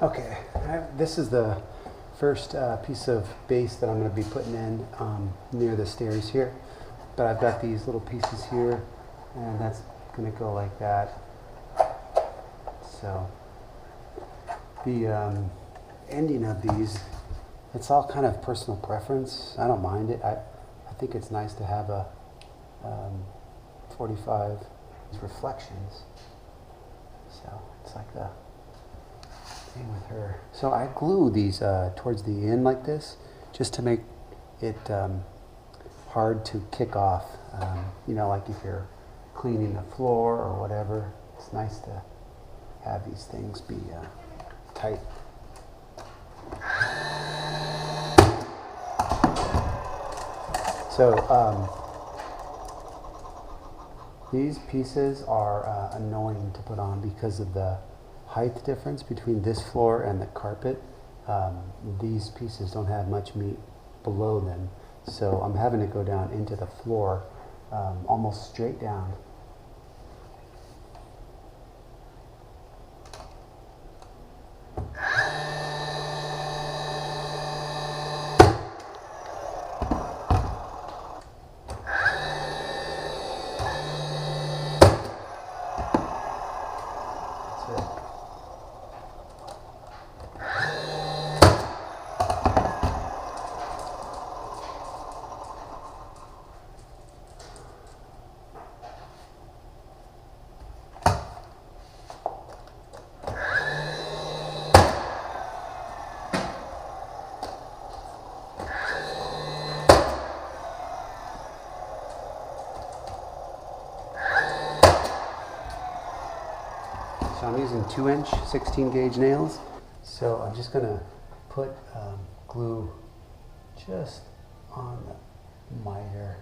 Okay, this is the first piece of base that I'm going to be putting in near the stairs here. But I've got these little pieces here, and that's going to go like that. So the ending of these, it's all kind of personal preference. I don't mind it. I think it's nice to have a 45 reflections. So it's like the thing with her. So I glue these towards the end like this, just to make it hard to kick off. You know, like if you're cleaning the floor or whatever, it's nice to have these things be tight. So these pieces are annoying to put on because of the height difference between this floor and the carpet. These pieces don't have much meat below them, so I'm having to go down into the floor almost straight down. So I'm using 2-inch 16 gauge nails. So I'm just gonna put glue just on the miter.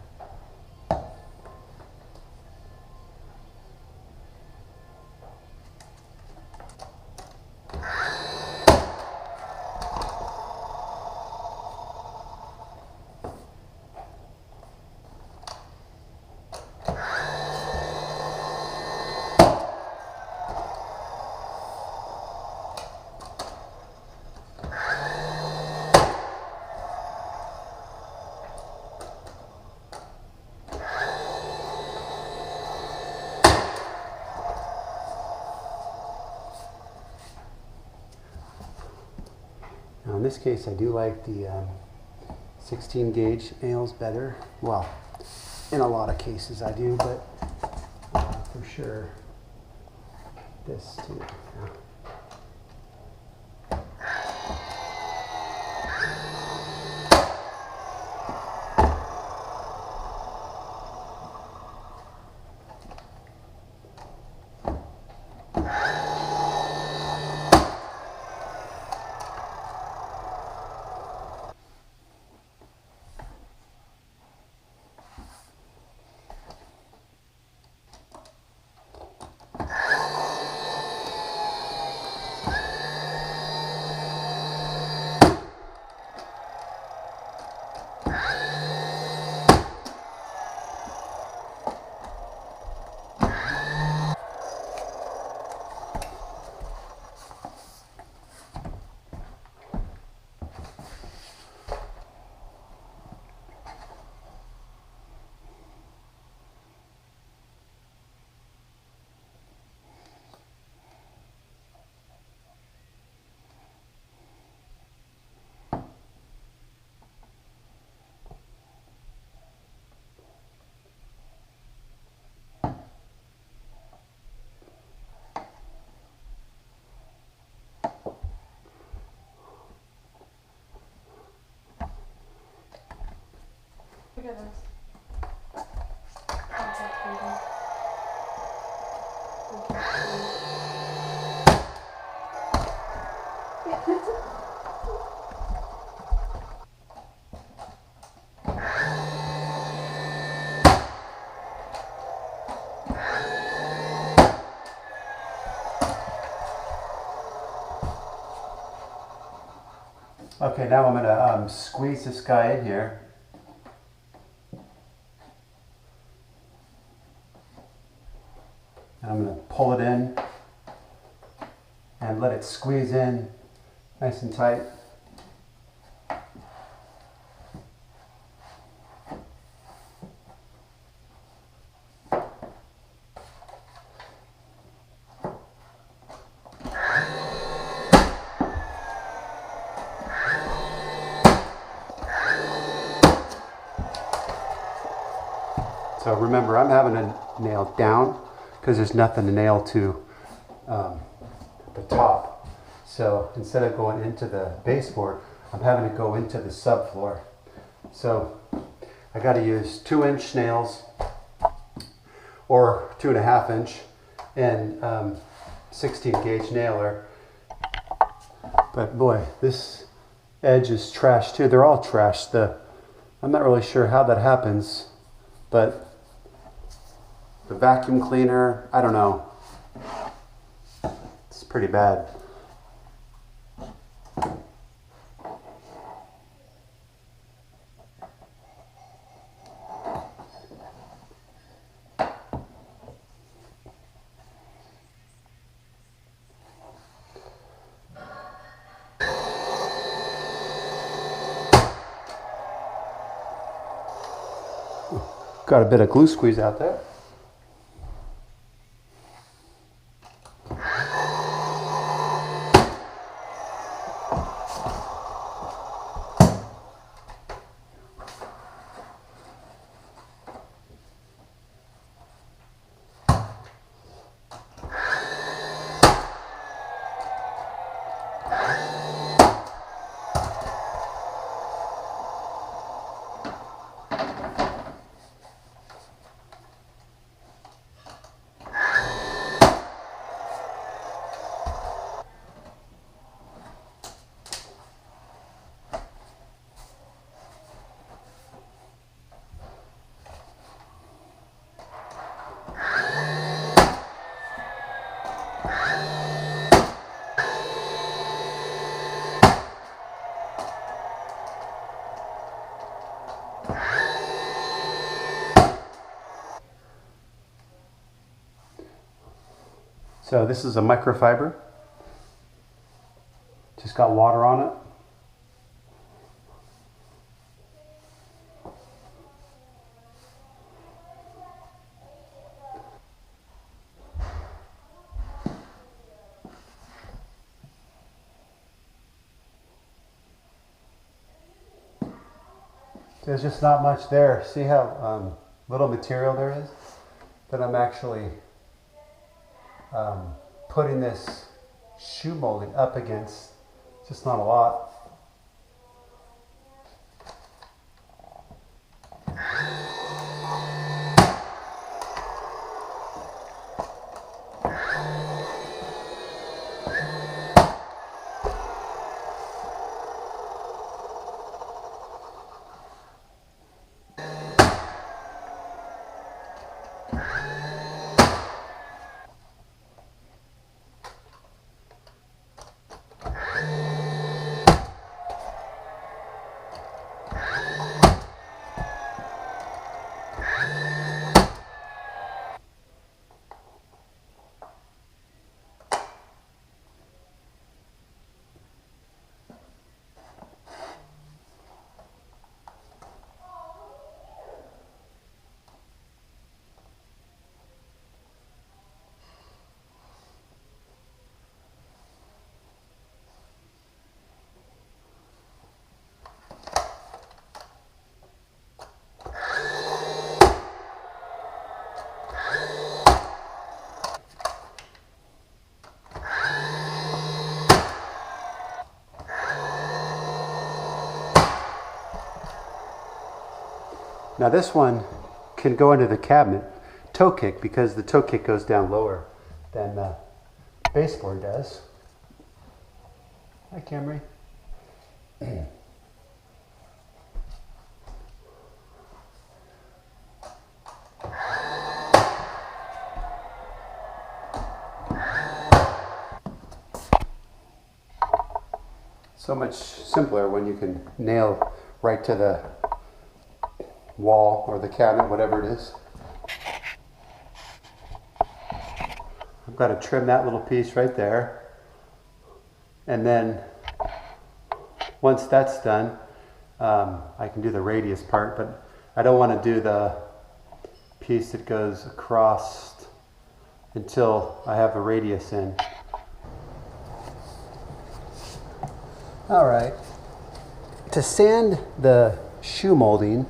Now in this case, I do like the 16 gauge nails better. Well, in a lot of cases I do, but for sure this too. Yeah. Look at this. Contact freezing. Okay, now I'm gonna squeeze this guy in here. And I'm going to pull it in and let it squeeze in Nice and tight. So remember, I'm having to nail down because there's nothing to nail to the top. So instead of going into the baseboard, I'm having to go into the subfloor. So I got to use 2-inch nails or 2.5 inch and 16 gauge nailer. But boy, this edge is trashed too. They're all trashed. I'm not really sure how that happens, but the vacuum cleaner, I don't know. It's pretty bad. Got a bit of glue squeeze out there. So this is a microfiber. Just got water on it. There's just not much there. See how little material there is? That I'm actually putting this shoe molding up against. Just not a lot. Now this one can go into the cabinet toe kick because the toe kick goes down lower than the baseboard does. Hi, Camry. So much simpler when you can nail right to the wall or the cabinet, whatever it is. I've got to trim that little piece right there, and then once that's done, I can do the radius part, but I don't want to do the piece that goes across until I have a radius in. All right. To sand the shoe molding,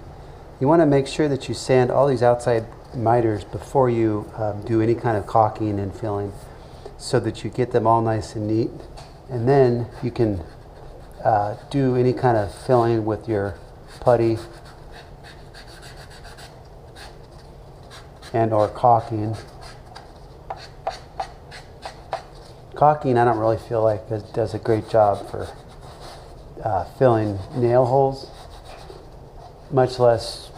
you want to make sure that you sand all these outside miters before you do any kind of caulking and filling, so that you get them all nice and neat. And then you can do any kind of filling with your putty and or caulking. Caulking, I don't really feel like it does a great job for filling nail holes, much less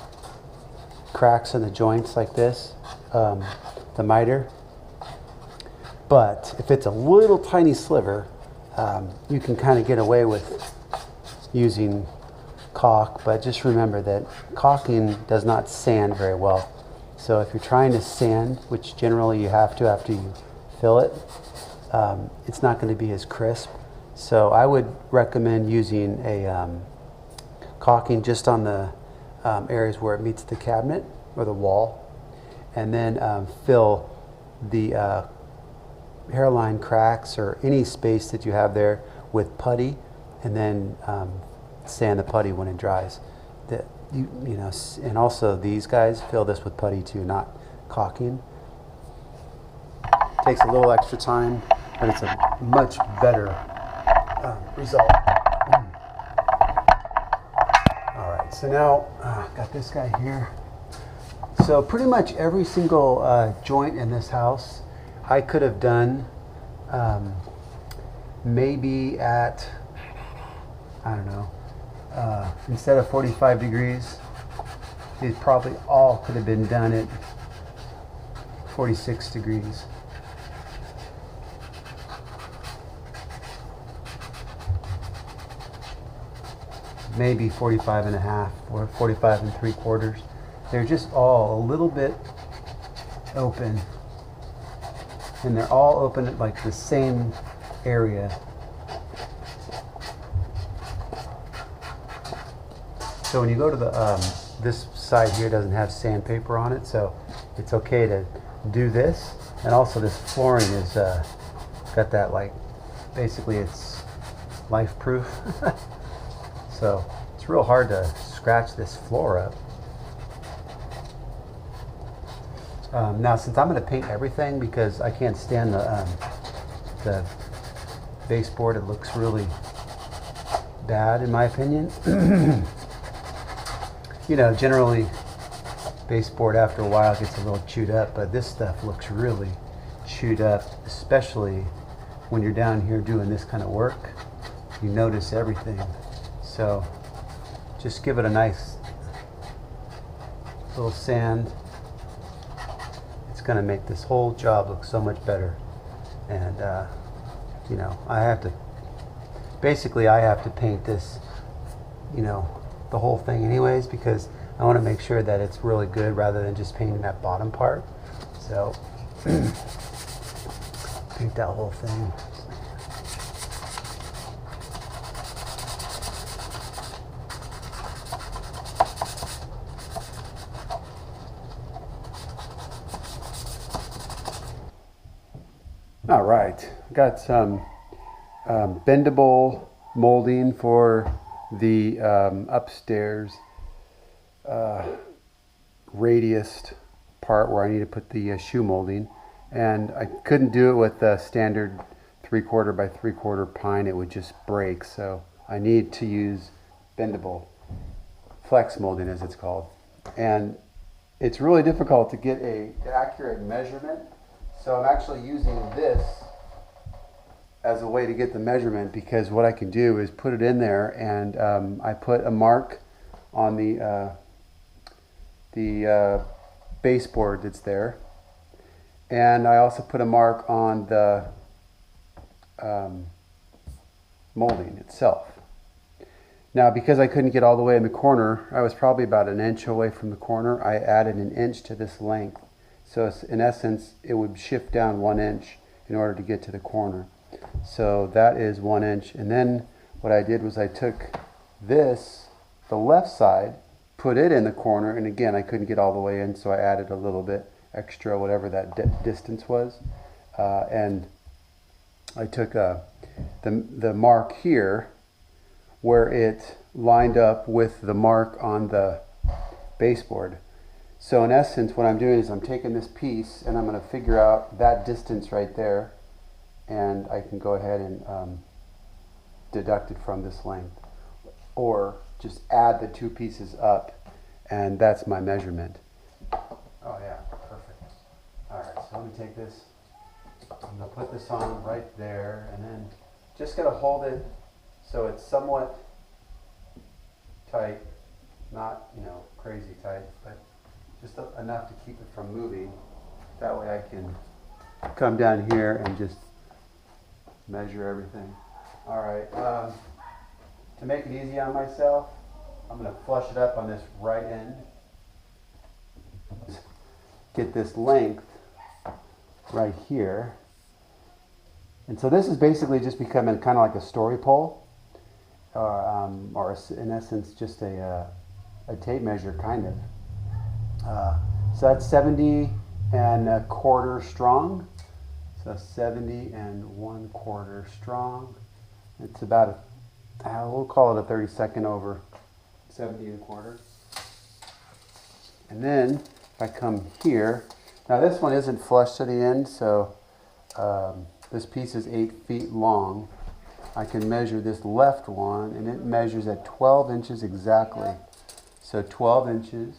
cracks in the joints like this, the miter. But if it's a little tiny sliver, you can kind of get away with using caulk, but just remember that caulking does not sand very well. So if you're trying to sand, which generally you have to after you fill it, it's not going to be as crisp. So I would recommend using a caulking just on the areas where it meets the cabinet or the wall, and then fill the hairline cracks or any space that you have there with putty, and then sand the putty when it dries. You know, and also these guys fill this with putty too, not caulking. Takes a little extra time, but it's a much better result. All right, so now got this guy here. So pretty much every single joint in this house I could have done maybe at, I don't know, instead of 45 degrees, these probably all could have been done at 46 degrees. Maybe 45 and a half or 45 and 3/4. They're just all a little bit open, and they're all open at like the same area. So when you go to the this side here doesn't have sandpaper on it, so it's okay to do this. And also this flooring is got that, like, basically it's life proof. So it's real hard to scratch this floor up. Now, since I'm going to paint everything because I can't stand the baseboard, it looks really bad in my opinion. You know, generally baseboard after a while gets a little chewed up, but this stuff looks really chewed up, especially when you're down here doing this kind of work. You notice everything. So just give it a nice little sand. It's going to make this whole job look so much better. And you know, I have to paint this, you know, the whole thing anyways, because I want to make sure that it's really good rather than just painting that bottom part. So paint that whole thing. All right, got some bendable molding for the upstairs radiused part where I need to put the shoe molding, and I couldn't do it with the standard 3/4 by 3/4 pine. It would just break, so I need to use bendable flex molding, as it's called. And it's really difficult to get an accurate measurement, so I'm actually using this as a way to get the measurement, because what I can do is put it in there, and I put a mark on the baseboard that's there, and I also put a mark on the molding itself. Now, because I couldn't get all the way in the corner, I was probably about an inch away from the corner. I added an inch to this length, so in essence it would shift down 1 inch in order to get to the corner. So that is 1 inch, and then what I did was I took this, the left side, put it in the corner, and again I couldn't get all the way in, so I added a little bit extra, whatever that distance was, and I took the mark here where it lined up with the mark on the baseboard. So in essence what I'm doing is I'm taking this piece and I'm going to figure out that distance right there, and I can go ahead and deduct it from this length, or just add the two pieces up, and that's my measurement. Oh yeah, perfect. Alright, so let me take this, I'm going to put this on right there, and then just going to hold it so it's somewhat tight, not, you know, crazy tight, but just enough to keep it from moving. That way I can come down here and just measure everything. Alright, to make it easy on myself, I'm going to flush it up on this right end. Get this length right here. And so this is basically just becoming kind of like a story pole, or in essence just a tape measure kind of. So that's 70 1/4 strong. So 70 1/4 strong. It's about we'll call it a 32nd over 70 1/4. And then if I come here, now this one isn't flush to the end, so this piece is 8 feet long. I can measure this left one, and it measures at 12 inches exactly. So 12 inches.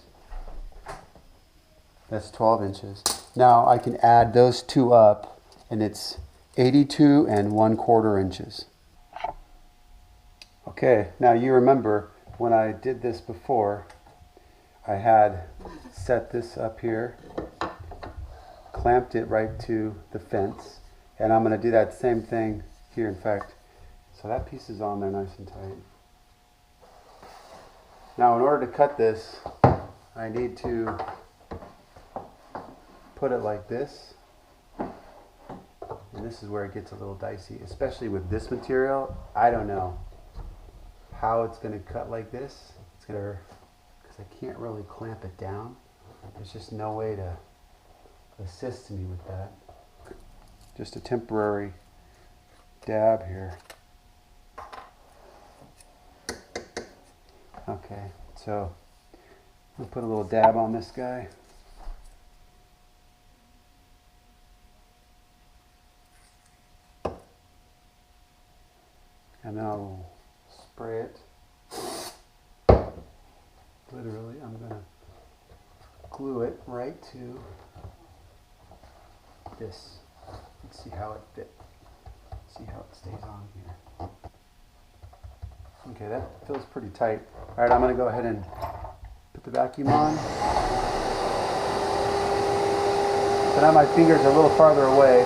That's 12 inches. Now I can add those two up, and it's 82 1/4 inches. Okay, now you remember when I did this before, I had set this up here, clamped it right to the fence, and I'm going to do that same thing here. In fact, so that piece is on there nice and tight. Now in order to cut this, I need to put it like this, and this is where it gets a little dicey, especially with this material. I don't know how it's going to cut like this. It's going to, because I can't really clamp it down. There's just no way to assist me with that. Just a temporary dab here. Okay, so we'll put a little dab on this guy. And then I'll spray it. Literally, I'm going to glue it right to this. Let's see how it fits. See how it stays on here. Okay, that feels pretty tight. All right, I'm going to go ahead and put the vacuum on. So now my fingers are a little farther away.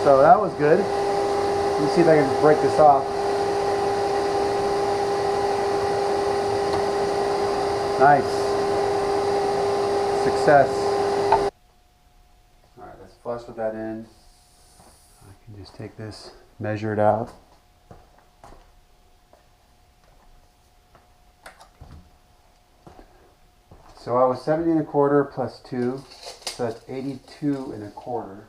So that was good. Let me see if I can just break this off. Nice. Success. Alright, let's flush with that end. I can just take this, measure it out. So I was 70 1/4 plus 2, so that's 82 1/4.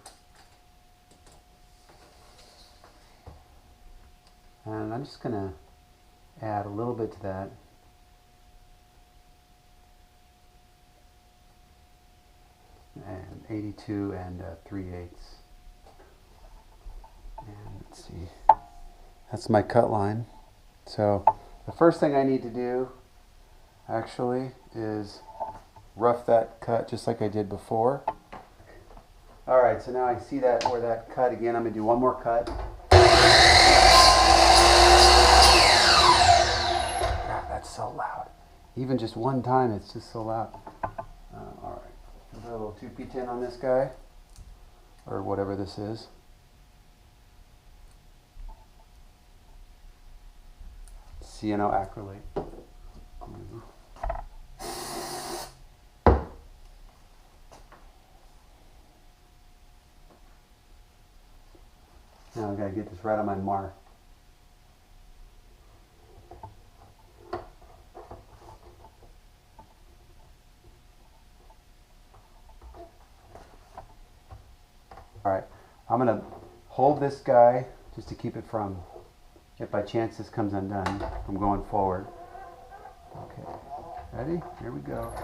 And I'm just going to add a little bit to that. And 82 3/8. And let's see. That's my cut line. So the first thing I need to do actually is rough that cut just like I did before. Alright, so now I see that where that cut again. I'm going to do one more cut. So loud. Even just one time, it's just so loud. Alright, put a little 2p10 on this guy, or whatever this is. Let's cyanoacrylate glue. Now I gotta get this right on my mark. Alright, I'm going to hold this guy just to keep it from, if by chance this comes undone, from going forward. Okay, ready? Here we go.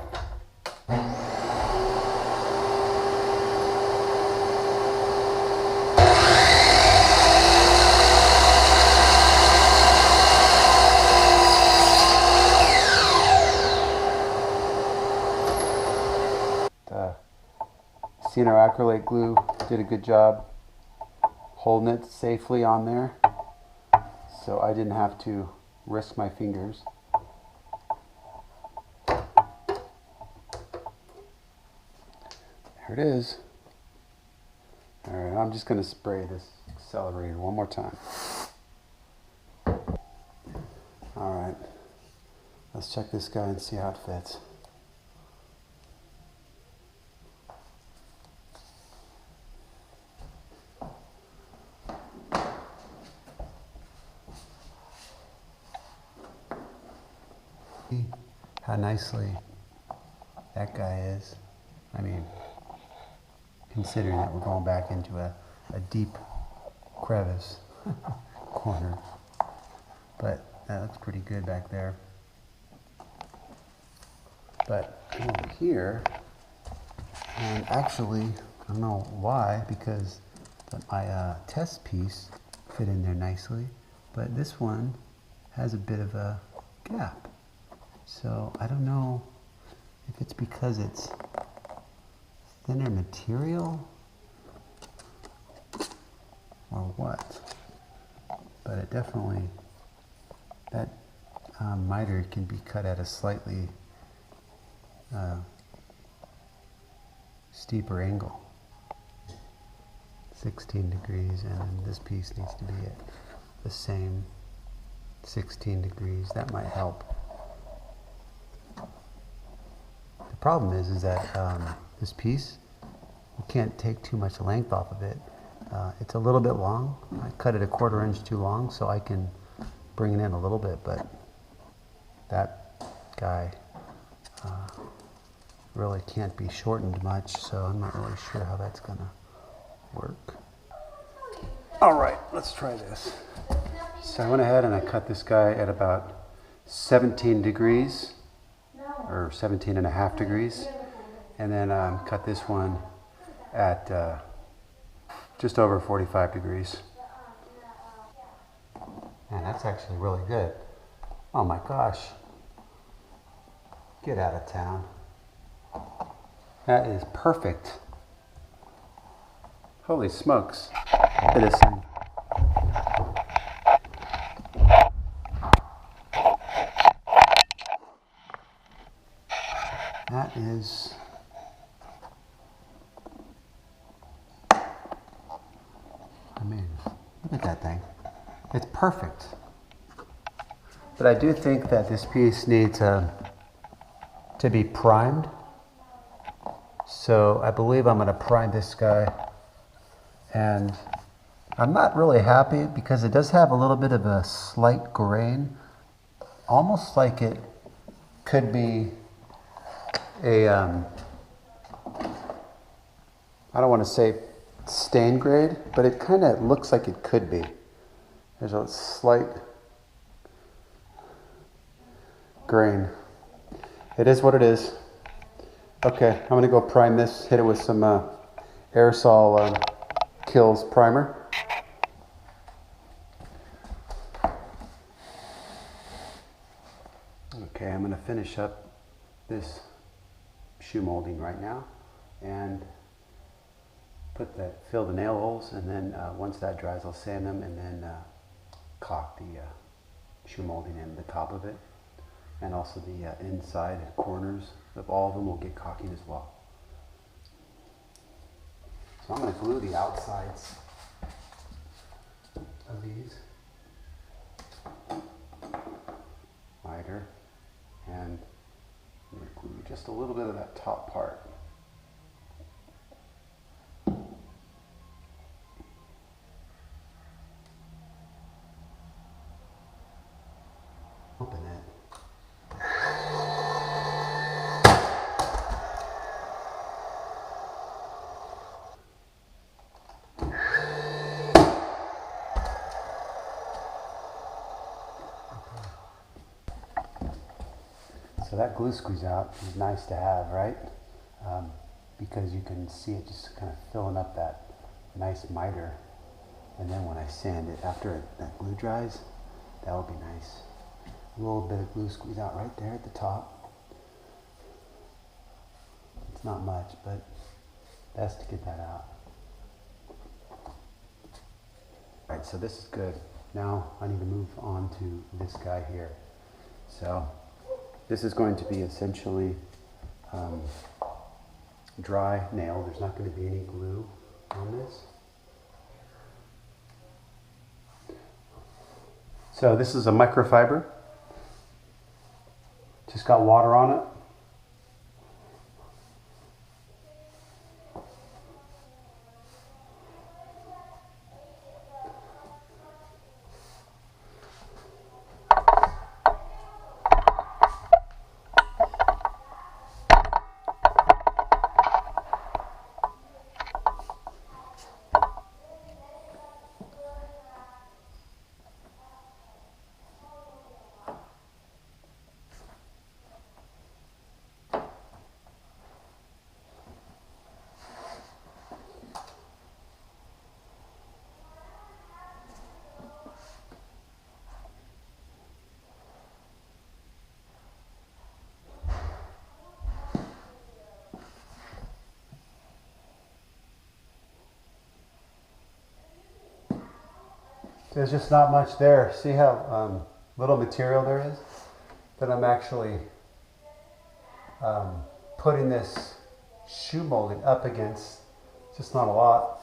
Cyanoacrylate glue did a good job holding it safely on there, so I didn't have to risk my fingers. There it is. Alright, I'm just going to spray this accelerator one more time. Alright, let's check this guy and see how it fits. How nicely that guy is. I mean, considering that we're going back into a deep crevice corner. But that looks pretty good back there. But over here, and actually, I don't know why, because my test piece fit in there nicely, but this one has a bit of a gap. So I don't know if it's because it's thinner material or what, but it definitely, that miter can be cut at a slightly steeper angle, 16 degrees, and this piece needs to be at the same 16 degrees. That might help. The problem is that this piece, you can't take too much length off of it. It's a little bit long. I cut it 1/4 inch too long, so I can bring it in a little bit, but that guy really can't be shortened much, so I'm not really sure how that's gonna work. All right, let's try this. So I went ahead and I cut this guy at about 17 degrees. Or 17.5 degrees, and then cut this one at just over 45 degrees. Man, that's actually really good. Oh my gosh. Get out of town. That is perfect. Holy smokes. Look at this thing. That is, I mean, look at that thing. It's perfect. But I do think that this piece needs to be primed. So I believe I'm going to prime this guy. And I'm not really happy because it does have a little bit of a slight grain. Almost like it could be a, I don't want to say stain grade, but it kind of looks like it could be. There's a slight grain. It is what it is. Okay, I'm going to go prime this, hit it with some aerosol Kills primer. Okay, I'm going to finish up this shoe molding right now and fill the nail holes, and then once that dries I'll sand them and then caulk the shoe molding in the top of it, and also the inside corners of all of them will get caulking as well. So I'm going to glue the outsides of these. miter, and I'm going to glue just a little bit of that top part. Open it. So that glue squeeze out is nice to have, right? Because you can see it just kind of filling up that nice miter. And then when I sand it, after that glue dries, that will be nice. A little bit of glue squeeze out right there at the top. It's not much, but best to get that out. All right, so this is good. Now I need to move on to this guy here. So this is going to be essentially dry nail. There's not going to be any glue on this. So this is a microfiber. Just got water on it. There's just not much there. See how little material there is? That I'm actually putting this shoe molding up against. Just not a lot.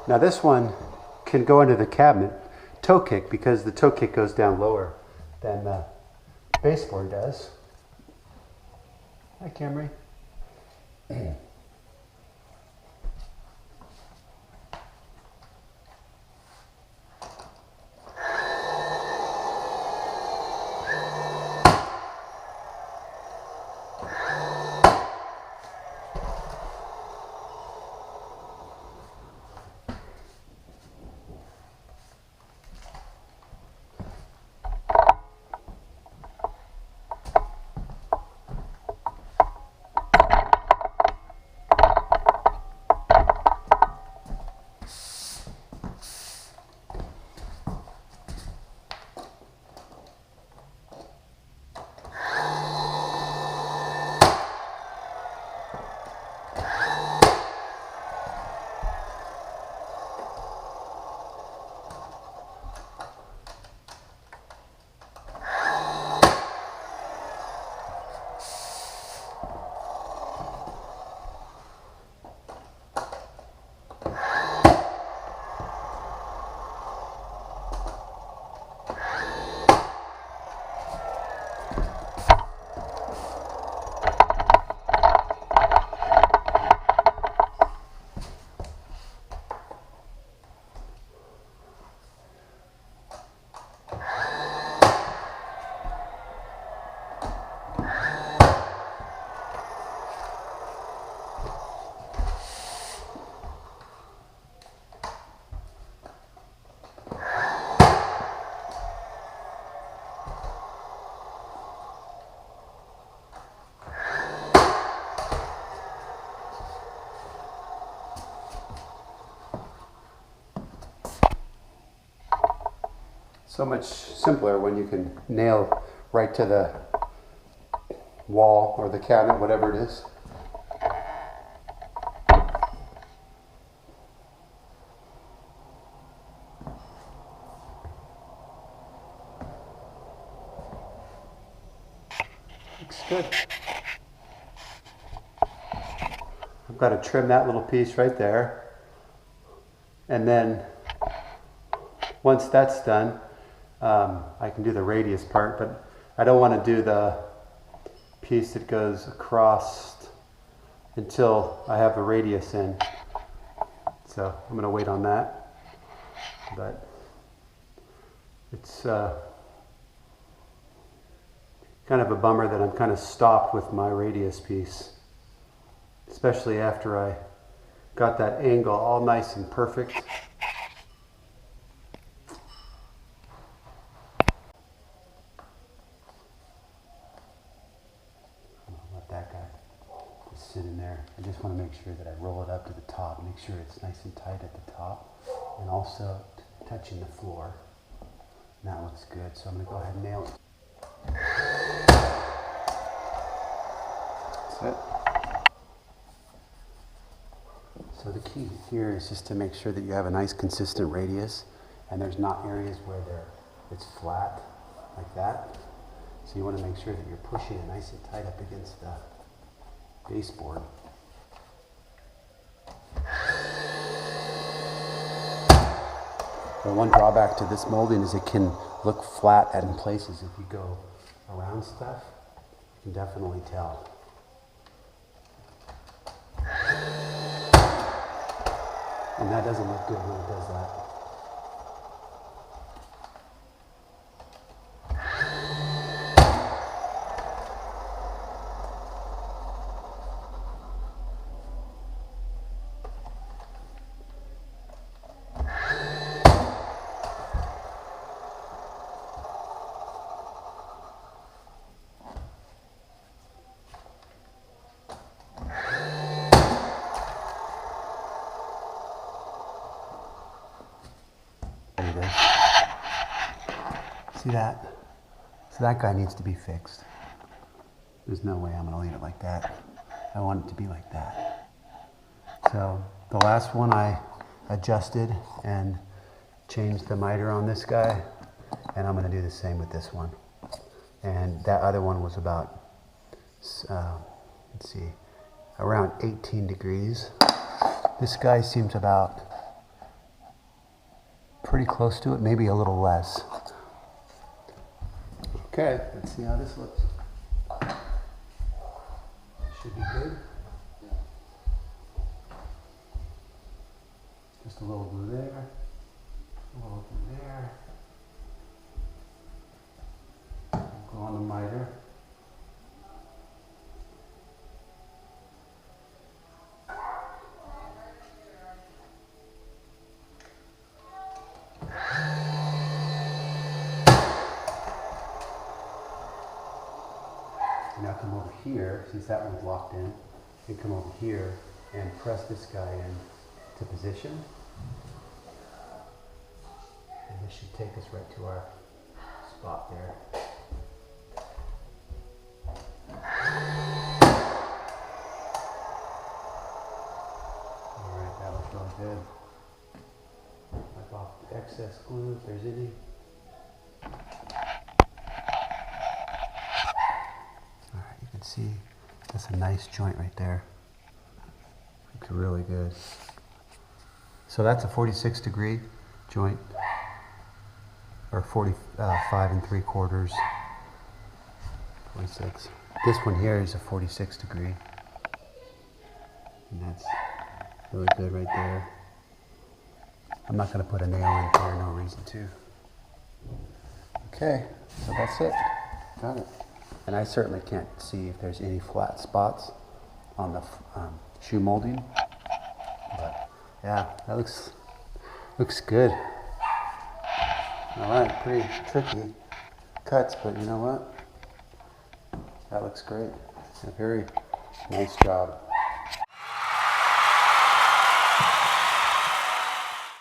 Now this one can go into the cabinet toe kick because the toe kick goes down lower than the baseboard does. Hi, Camry. So much simpler when you can nail right to the wall or the cabinet, whatever it is. Looks good. I've got to trim that little piece right there. And then once that's done, I can do the radius part, but I don't want to do the piece that goes across until I have the radius in. So I'm going to wait on that. But it's kind of a bummer that I'm kind of stopped with my radius piece, especially after I got that angle all nice and perfect. Sit in there. I just want to make sure that I roll it up to the top, make sure it's nice and tight at the top, and also touching the floor. And that looks good, so I'm going to go ahead and nail it. That's it. So the key here is just to make sure that you have a nice consistent radius, and there's not areas where it's flat like that. So you want to make sure that you're pushing it nice and tight up against the baseboard. The one drawback to this molding is it can look flat in places. If you go around stuff, you can definitely tell. And that doesn't look good when it does that. See that? So that guy needs to be fixed. There's no way I'm going to leave it like that. I want it to be like that. So the last one I adjusted and changed the miter on this guy, and I'm going to do the same with this one. And that other one was about, let's see, around 18 degrees. This guy seems about pretty close to it, maybe a little less. Okay, let's see how this looks. Should be good. Just a little glue there, a little glue there. Go on the miter. Now come over here, since that one's locked in, and come over here and press this guy in to position. And this should take us right to our spot there. Alright, that looks really good. Wipe off the excess glue if there's any. See, that's a nice joint right there. Looks really good. So that's a 46 degree joint, or 45 3/4, 46. This one here is a 46 degree, and that's really good right there. I'm not going to put a nail in here, no reason to. Okay, so that's it. Got it. And I certainly can't see if there's any flat spots on the shoe molding, but yeah, that looks good. All right, pretty tricky cuts, but you know what? That looks great. A very nice job.